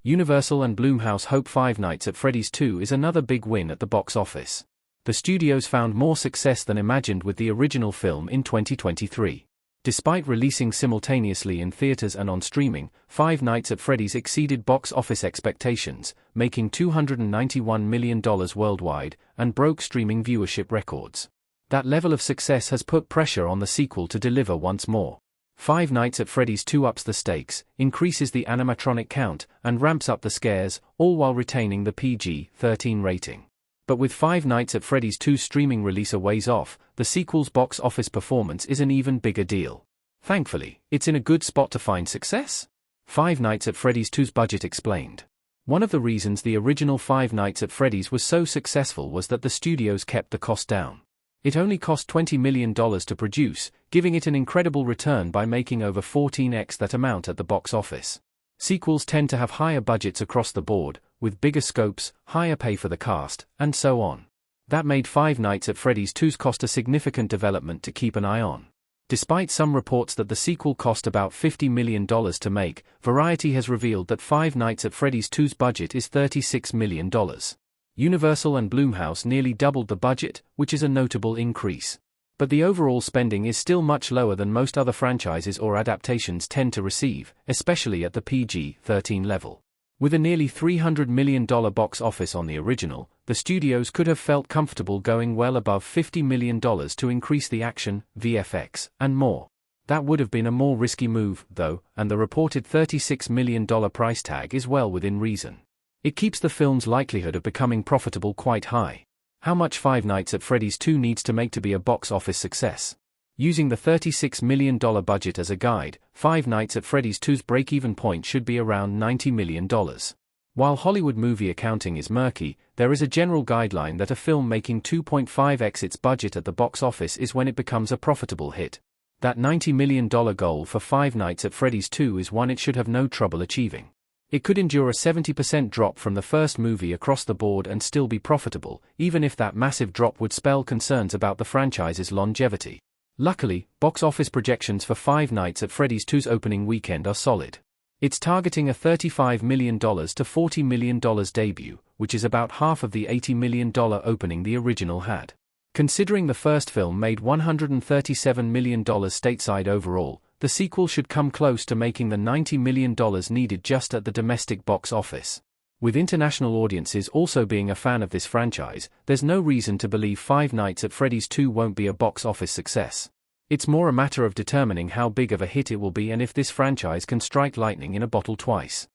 Universal and Blumhouse hope Five Nights at Freddy's 2 is another big win at the box office. The studios found more success than imagined with the original film in 2023. Despite releasing simultaneously in theaters and on streaming, Five Nights at Freddy's exceeded box office expectations, making $291 million worldwide, and broke streaming viewership records. That level of success has put pressure on the sequel to deliver once more. Five Nights at Freddy's 2 ups the stakes, increases the animatronic count, and ramps up the scares, all while retaining the PG-13 rating. But with Five Nights at Freddy's 2's streaming release a ways off, the sequel's box office performance is an even bigger deal. Thankfully, it's in a good spot to find success. Five Nights at Freddy's 2's budget explained. One of the reasons the original Five Nights at Freddy's was so successful was that the studios kept the cost down. It only cost $20 million to produce, giving it an incredible return by making over 14x that amount at the box office. Sequels tend to have higher budgets across the board, with bigger scopes, higher pay for the cast, and so on. That made Five Nights at Freddy's 2's cost a significant development to keep an eye on. Despite some reports that the sequel cost about $50 million to make, Variety has revealed that Five Nights at Freddy's 2's budget is $36 million. Universal and Blumhouse nearly doubled the budget, which is a notable increase. But the overall spending is still much lower than most other franchises or adaptations tend to receive, especially at the PG-13 level. With a nearly $300 million box office on the original, the studios could have felt comfortable going well above $50 million to increase the action, VFX, and more. That would have been a more risky move, though, and the reported $36 million price tag is well within reason. It keeps the film's likelihood of becoming profitable quite high. How much Five Nights at Freddy's 2 needs to make to be a box office success? Using the $36 million budget as a guide, Five Nights at Freddy's 2's break-even point should be around $90 million. While Hollywood movie accounting is murky, there is a general guideline that a film making 2.5x its budget at the box office is when it becomes a profitable hit. That $90 million goal for Five Nights at Freddy's 2 is one it should have no trouble achieving. It could endure a 70% drop from the first movie across the board and still be profitable, even if that massive drop would spell concerns about the franchise's longevity. Luckily, box office projections for Five Nights at Freddy's 2's opening weekend are solid. It's targeting a $35 million to $40 million debut, which is about half of the $80 million opening the original had. Considering the first film made $137 million stateside overall, the sequel should come close to making the $90 million needed just at the domestic box office. With international audiences also being a fan of this franchise, there's no reason to believe Five Nights at Freddy's 2 won't be a box office success. It's more a matter of determining how big of a hit it will be and if this franchise can strike lightning in a bottle twice.